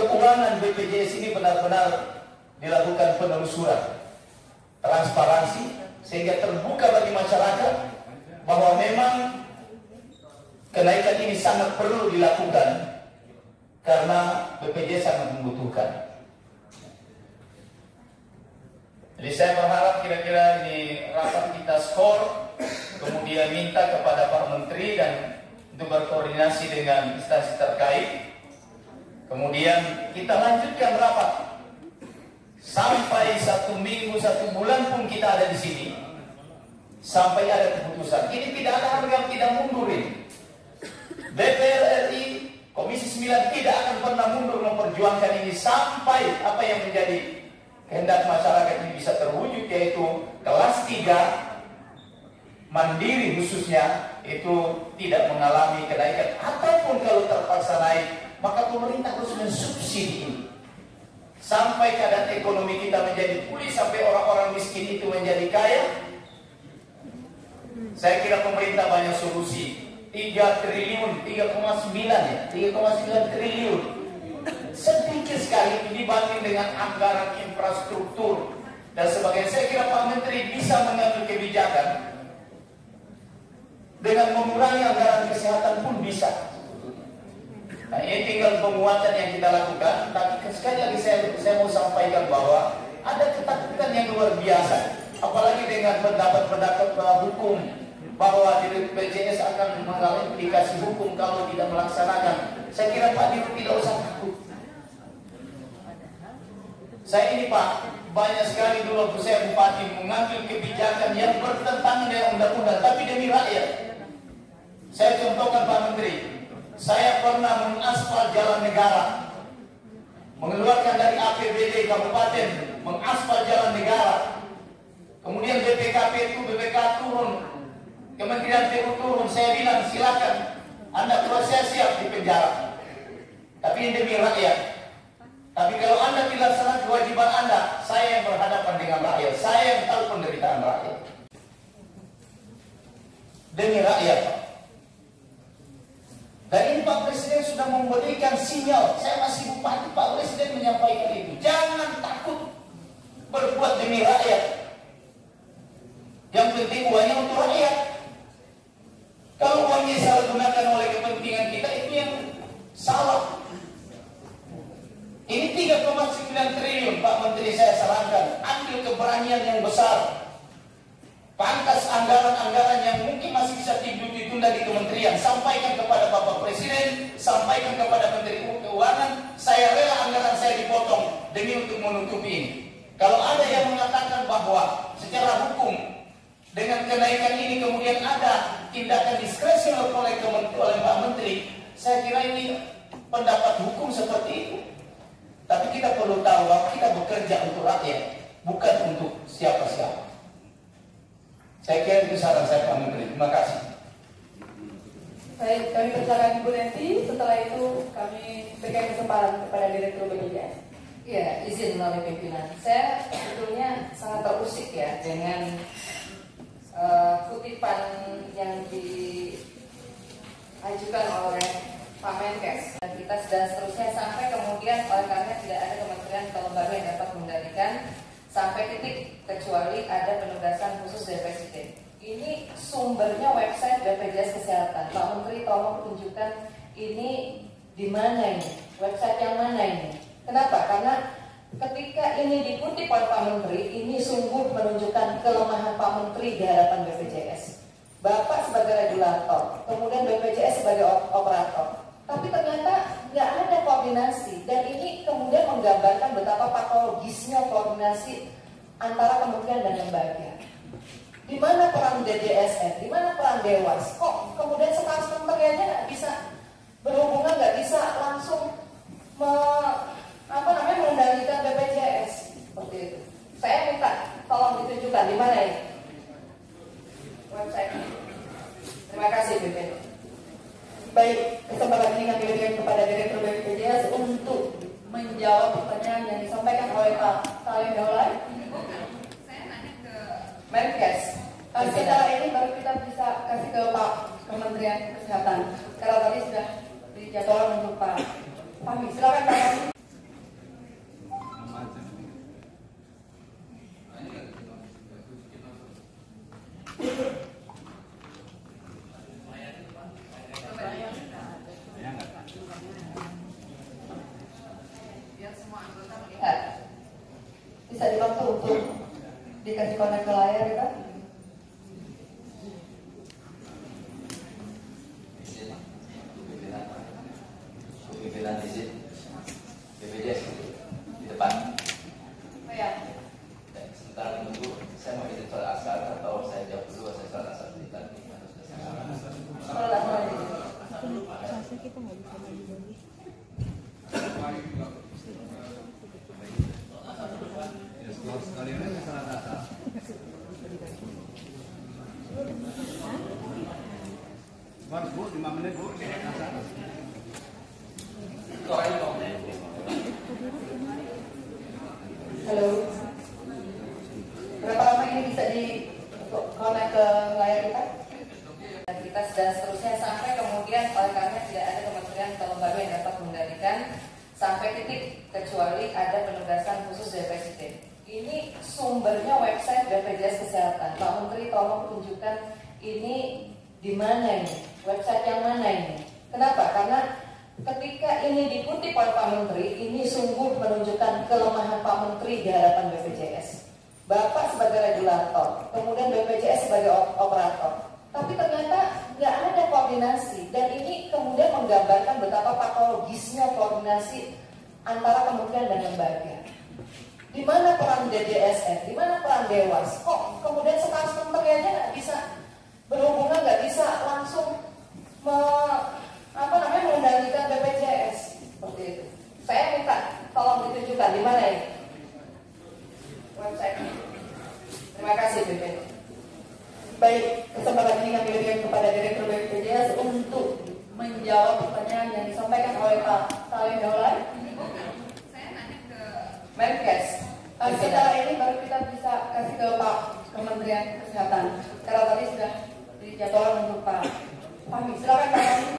keuangan BPJS ini benar-benar dilakukan penelusuran, transparansi, sehingga terbuka bagi masyarakat bahwa memang kenaikan ini sangat perlu dilakukan karena BPJS sangat membutuhkan. Jadi saya berharap kira-kira ini rapat kita skor, kemudian minta kepada Pak Menteri dan untuk berkoordinasi dengan instansi terkait. Kemudian kita lanjutkan rapat sampai 1 minggu, 1 bulan pun kita ada di sini sampai ada keputusan. Ini tidak ada harga yang tidak mundur ini. DPR RI Komisi 9 tidak akan pernah mundur memperjuangkan ini sampai apa yang menjadi kehendak masyarakat ini bisa terwujud, yaitu kelas 3 mandiri khususnya itu tidak mengalami kenaikan, ataupun kalau terpaksa naik maka pemerintah harus mensubsidi ini sampai keadaan ekonomi kita menjadi pulih, sampai orang-orang miskin itu menjadi kaya. Saya kira pemerintah banyak solusi. 3 triliun, 3,9 ya, 3,9 triliun sedikit sekali dibanding dengan anggaran infrastruktur dan sebagainya. Saya kira Pak Menteri bisa mengambil kebijakan dengan mengurangi anggaran kesehatan pun bisa. Nah, ini tinggal penguatan yang kita lakukan. Tapi sekali lagi saya mau sampaikan bahwa ada ketakutan yang luar biasa, apalagi dengan pendapat-pendapat hukum bahwa BPJS akan mengalami implikasi hukum kalau tidak melaksanakan. Saya kira Pak Dirut tidak usah takut. Saya ini Pak, banyak sekali dulu waktu saya bupati mengambil kebijakan yang bertentangan dengan undang-undang, tapi demi rakyat. Saya contohkan Pak Menteri, saya pernah mengaspal jalan negara, mengeluarkan dari APBD kabupaten, mengaspal jalan negara. Kemudian BPKP itu, BPK turun, Kementerian PU turun, saya bilang silakan, Anda keluar, saya siap di penjara. Tapi ini demi rakyat. Tapi kalau Anda tidak laksanakan kewajiban Anda, saya yang berhadapan dengan rakyat, saya yang tahu penderitaan rakyat. Demi rakyat, Pak. Dan ini Pak Presiden sudah memberikan sinyal. Saya masih bupati, Pak Presiden menyampaikan itu. Jangan takut berbuat demi rakyat. Yang penting uangnya untuk rakyat. Kalau uangnya salah gunakan oleh kepentingan kita, itu yang salah. Ini 3,9 triliun Pak Menteri, saya sarankan ambil keberanian yang besar. Pangkas anggaran-anggaran yang mungkin masih bisa ditunda di kementerian, sampaikan kepada Bapak Presiden, sampaikan kepada Menteri Keuangan, saya rela anggaran saya dipotong demi untuk menutupi ini. Kalau ada yang mengatakan bahwa secara hukum dengan kenaikan ini kemudian ada tindakan diskresi oleh Pak Menteri, saya kira ini pendapat hukum seperti itu. Tapi kita perlu tahu bahwa kita bekerja untuk rakyat, bukan untuk siapa-siapa. Saya kira itu saran saya Pak Menteri. Terima kasih. Baik, kami persilakan Ibu Nanti. Setelah itu kami berikan kesempatan kepada Direktur BPJS. Ya, izin melalui pimpinan. Saya sebetulnya sangat terusik ya dengan kutipan yang diajukan oleh Pak Menkes dan kita dan seterusnya, sampai kemudian oleh karena tidak ada kementerian atau lembaga yang dapat mengendalikan sampai titik kecuali ada penugasan khusus dari Presiden. Ini sumbernya website BPJS Kesehatan. Pak Menteri tolong tunjukkan ini di mana ini, website yang mana ini. Kenapa? Karena ketika ini dikutip oleh Pak Menteri, ini sungguh menunjukkan kelemahan Pak Menteri di hadapan BPJS. Bapak sebagai regulator, kemudian BPJS sebagai operator. Tapi ternyata nggak ada koordinasi, dan ini kemudian menggambarkan betapa patologisnya koordinasi antara kementerian dan lembaga. Di mana peran DJSN, di mana peran Dewas? Kok kemudian sekelas kementeriannya nggak bisa berhubungan, nggak bisa langsung mengendalikan BPJS seperti itu. Saya minta tolong ditunjukkan di mana ini website. Terima kasih BPJS. Baik, kesempatan ini kami berikan kepada Direktur BPJS untuk menjawab pertanyaan yang disampaikan oleh Pak Salim Daulay. Saya nanya ke Menkes. Setelah ini baru kita bisa kasih ke Pak Kementerian Kesehatan. Karena tadi sudah dijadwalkan untuk Pak Fahmi. Silakan Pak Fahmi. bisa dibantu untuk dikasih konek ke layar ya Pak? Pimpinan izin BPJS di depan. Oh ya. Sebentar menunggu, saya mau izin soal asal atau saya jawab dulu soal asal tadi. Masa kita nggak bisa bagi-bagi. Sekalian aja salah data. Baru Bu, 5 menit Bu, di kasar. Halo. Berapa lama ini bisa di konek ke layar kita? Aktivitas dan seterusnya sampai kemudian oleh karena tidak ada kementerian atau lembaga yang dapat mengendalikan sampai titik kecuali ada penugasan khusus dari Presiden. Ini sumbernya website BPJS Kesehatan. Pak Menteri tolong tunjukkan ini di mana ini, website yang mana ini. Kenapa? Karena ketika ini dikutip oleh Pak Menteri, ini sungguh menunjukkan kelemahan Pak Menteri di hadapan BPJS. Bapak sebagai regulator, kemudian BPJS sebagai operator. Tapi ternyata nggak ada koordinasi, dan ini kemudian menggambarkan betapa patologisnya koordinasi antara kementerian dan lembaga. Di mana peran DJSN, di mana peran Dewas? Kok kemudian sekelas kementeriannya nggak bisa berhubungan, nggak bisa langsung mengendalikan BPJS seperti itu. Saya minta tolong ditunjukkan di mana ini website. Terima kasih BPJS. Baik, kesempatan ini kami berikan kepada Direktur BPJS untuk menjawab pertanyaan yang disampaikan oleh Pak Salim Daulay. Saya nanya ke Menkes. Setelah ini baru kita bisa kasih ke Pak Kementerian Kesehatan. Karena tadi sudah dijadwalkan untuk Pak Fahmi. Silakan Pak Fahmi.